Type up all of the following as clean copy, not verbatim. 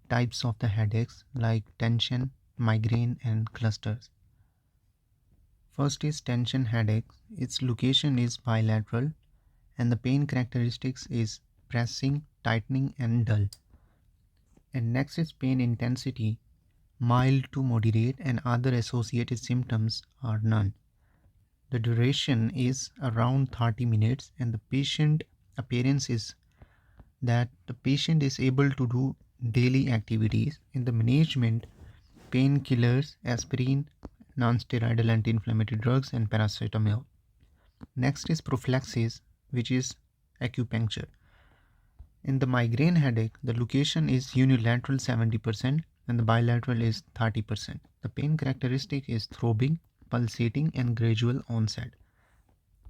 types of the headaches like tension, migraine, and clusters. First is tension headache. Its location is bilateral and the pain characteristics is pressing, tightening, and dull. And next is pain intensity, mild to moderate, and other associated symptoms are none. The duration is around 30 minutes, and the patient appearance is that the patient is able to do daily activities. In the management, painkillers, aspirin, non-steroidal anti-inflammatory drugs, and paracetamol. Next is prophylaxis, which is acupuncture. In the migraine headache, the location is unilateral 70% and the bilateral is 30%. The pain characteristic is throbbing, pulsating, and gradual onset.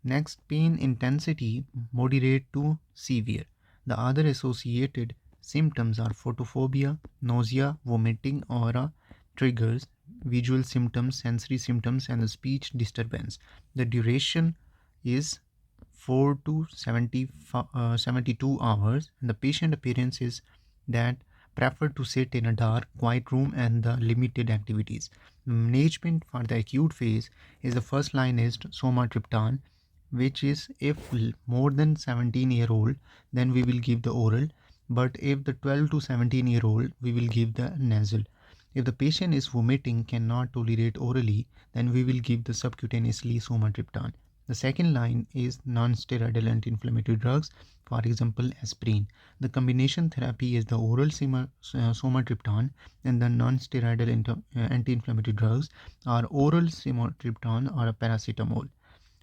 Next, pain intensity moderate to severe. The other associated symptoms are photophobia, nausea, vomiting, aura, triggers, visual symptoms, sensory symptoms, and the speech disturbance. The duration is 4 to 72 hours, and the patient appearance is that prefer to sit in a dark, quiet room and the limited activities. Management for the acute phase is the first line is somatriptan, which is if more than 17-year-old, then we will give the oral, but if the 12 to 17-year-old, we will give the nasal. If the patient is vomiting, cannot tolerate orally, then we will give the subcutaneously somatriptan. The second line is non-steroidal anti-inflammatory drugs, for example, aspirin. The combination therapy is the oral somatriptan and the non-steroidal anti-inflammatory drugs are oral somatriptan or a paracetamol.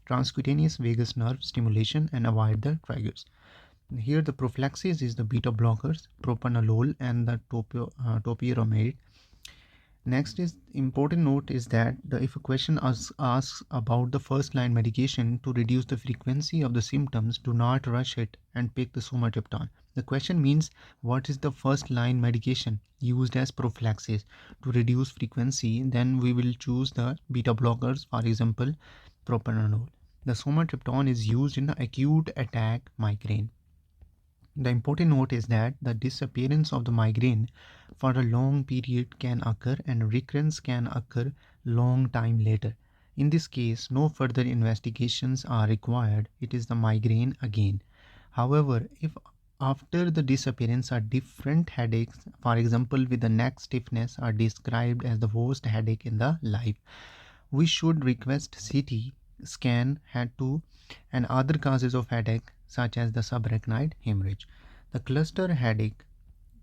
Transcutaneous vagus nerve stimulation and avoid the triggers. Here the prophylaxis is the beta blockers, propranolol and the topiramate. Next is important note is that if a question asks about the first line medication to reduce the frequency of the symptoms, do not rush it and pick the somatriptan. The question means what is the first line medication used as prophylaxis to reduce frequency, then we will choose the beta blockers, for example, propranolol. The somatriptan is used in acute attack migraine. The important note is that the disappearance of the migraine for a long period can occur and recurrence can occur long time later. In this case, no further investigations are required. It is the migraine again. However, if after the disappearance are different headaches, for example with the neck stiffness are described as the worst headache in the life, we should request CT scan head to and other causes of headache such as the subarachnoid hemorrhage. The cluster headache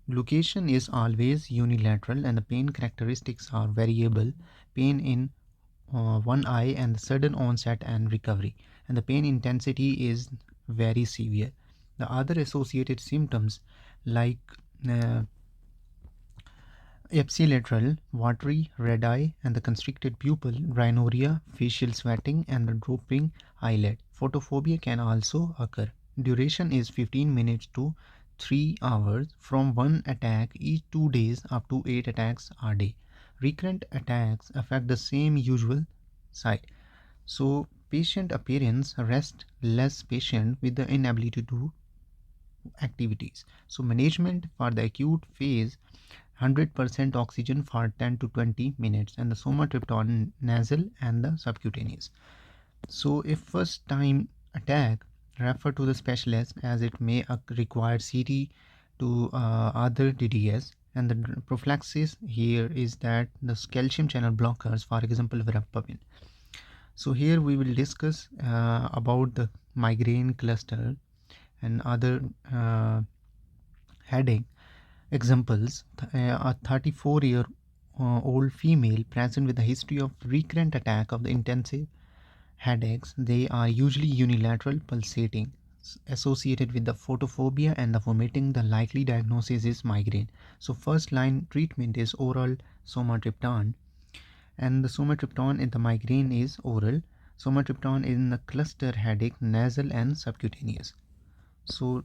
location is always unilateral and the pain characteristics are variable. Pain in one eye and the sudden onset and recovery, and the pain intensity is very severe. The other associated symptoms like uh, ipsilateral, watery, red eye, and the constricted pupil, rhinorrhea, facial sweating, and the drooping eyelid. Photophobia can also occur. Duration is 15 minutes to 3 hours from one attack each 2 days up to 8 attacks a day. Recurrent attacks affect the same usual site. So, patient appearance rest less patient with the inability to do activities. So, management for the acute phase 100% oxygen for 10 to 20 minutes and the somatriptan nasal and the subcutaneous. So if first time attack, refer to the specialist as it may require CT to other DDS, and the prophylaxis here is that the calcium channel blockers, for example verapamil. So here we will discuss about the migraine cluster and other headache. Examples: a 34-year-old female present with a history of recurrent attack of the intensive headaches. They are usually unilateral pulsating, associated with the photophobia and the vomiting. The likely diagnosis is migraine. So first line treatment is oral somatriptan, and the somatriptan in the migraine is oral. Somatriptan in the cluster headache, nasal and subcutaneous. So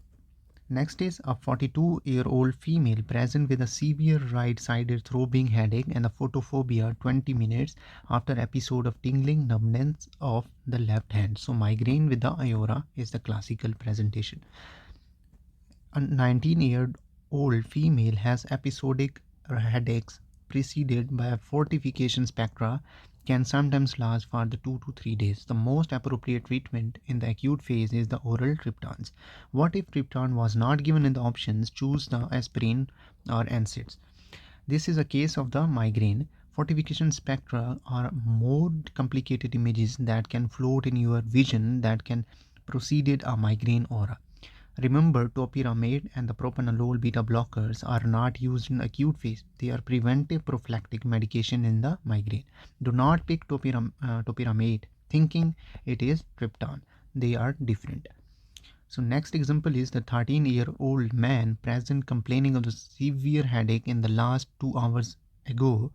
next is a 42-year-old female present with a severe right-sided throbbing headache and a photophobia 20 minutes after episode of tingling numbness of the left hand. So migraine with the aura is the classical presentation. A 19-year-old old female has episodic headaches preceded by a fortification spectra can sometimes last for the 2 to 3 days. The most appropriate treatment in the acute phase is the oral triptans. What if triptan was not given in the options? Choose the aspirin or NSAIDs. This is a case of the migraine. Fortification spectra are more complicated images that can float in your vision that can precede a migraine aura. Remember, topiramate and the propranolol beta blockers are not used in acute phase. They are preventive prophylactic medication in the migraine. Do not pick topiramate thinking it is triptan. They are different. So next example is the 13-year-old man present complaining of the severe headache in the last 2 hours ago.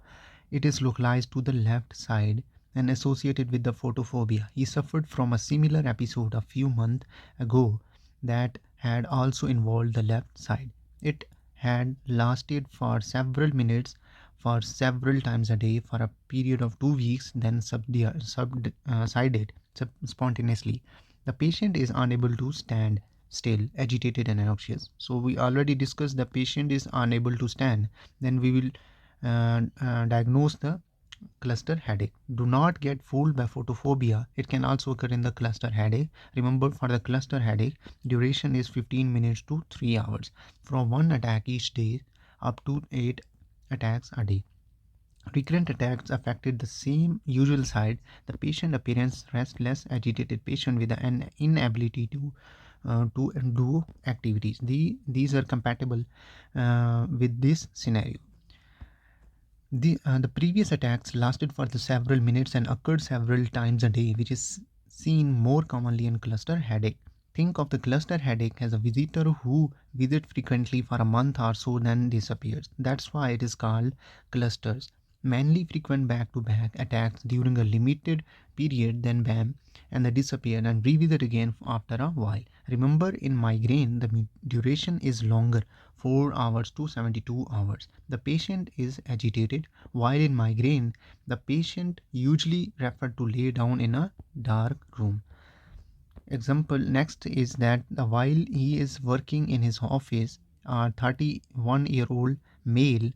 It is localized to the left side and associated with the photophobia. He suffered from a similar episode a few months ago that had also involved the left side. It had lasted for several minutes for several times a day for a period of 2 weeks, then subsided spontaneously. The patient is unable to stand still, agitated, and anxious. So, we already discussed the patient is unable to stand. Then we will diagnose the cluster headache. Do not get fooled by photophobia. It can also occur in the cluster headache. Remember, for the cluster headache, duration is 15 minutes to 3 hours from one attack each day up to 8 attacks a day. Recurrent attacks affected the same usual side. The patient appearance restless, agitated patient with an inability to do activities. These are compatible with this scenario. The previous attacks lasted for the several minutes and occurred several times a day, which is seen more commonly in cluster headache. Think of the cluster headache as a visitor who visits frequently for a month or so then disappears. That's why it is called clusters. Mainly frequent back-to-back attacks during a limited period, then bam, and they disappear and revisit again after a while. Remember, in migraine, the duration is longer, 4 hours to 72 hours. The patient is agitated, while in migraine, the patient usually referred to lay down in a dark room. Example next is that while he is working in his office, a 31-year-old male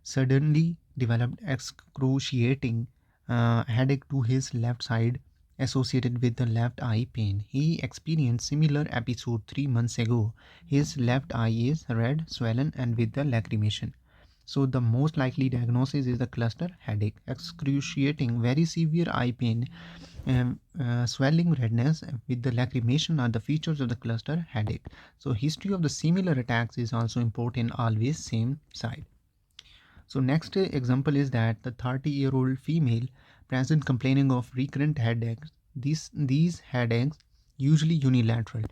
suddenly developed excruciating headache to his left side associated with the left eye pain. He experienced similar episode 3 months ago. His left eye is red, swollen and with the lacrimation. So the most likely diagnosis is the cluster headache. Excruciating, very severe eye pain, swelling, redness with the lacrimation are the features of the cluster headache. So history of the similar attacks is also important, always same side. So next example is that the 30-year-old female present complaining of recurrent headaches. These headaches usually unilateral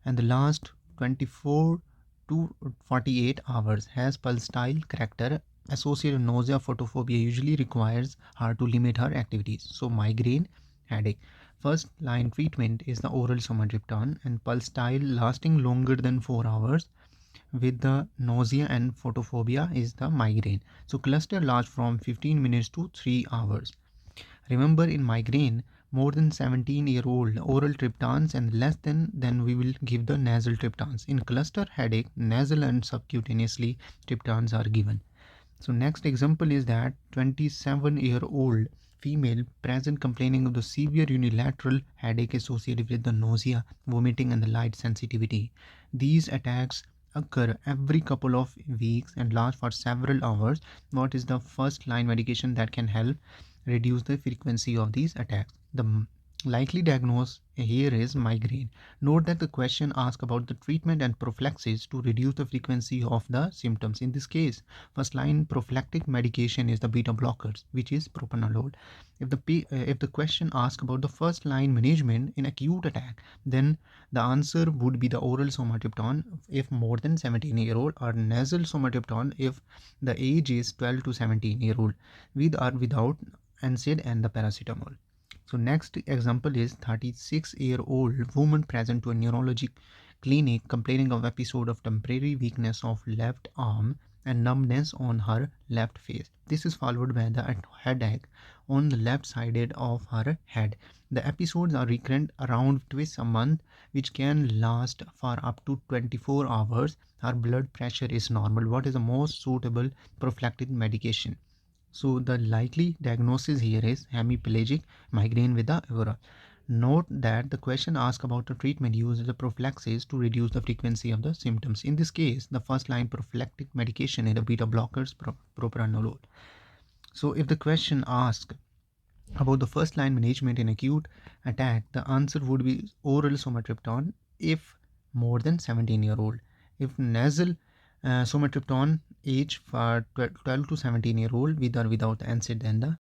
and the last 24 to 48 hours has pulsatile character. Associated nausea, photophobia usually requires her to limit her activities. So migraine headache. First line treatment is the oral somatriptan and pulsatile lasting longer than 4 hours with the nausea and photophobia is the migraine. So cluster lasts from 15 minutes to 3 hours. Remember, in migraine, more than 17-year-old oral triptans and less than then we will give the nasal triptans. In cluster headache, nasal and subcutaneously triptans are given. So next example is that 27-year-old female present complaining of the severe unilateral headache associated with the nausea, vomiting and the light sensitivity. These attacks occur every couple of weeks and last for several hours. What is the first line medication that can help reduce the frequency of these attacks? The likely diagnosis here is migraine. Note that the question asks about the treatment and prophylaxis to reduce the frequency of the symptoms. In this case, first line prophylactic medication is the beta blockers, which is propranolol. If the question asks about the first line management in acute attack, then the answer would be the oral somatriptan if more than 17-year-old or nasal somatriptan if the age is 12 to 17-year-old with or without NSAID and the paracetamol. So next example is 36-year-old woman present to a neurology clinic complaining of episode of temporary weakness of left arm and numbness on her left face. This is followed by the headache on the left side of her head. The episodes are recurrent around twice a month, which can last for up to 24 hours. Her blood pressure is normal. What is the most suitable prophylactic medication? So the likely diagnosis here is hemiplegic migraine with the aura. Note that the question asks about the treatment used as a prophylaxis to reduce the frequency of the symptoms. In this case, the first line prophylactic medication is the beta blockers propranolol. So if the question asks about the first line management in acute attack, the answer would be oral somatriptan if more than 17-year-old. If nasal somatriptan age for 12 to 17-year-old with or without NSAID, then the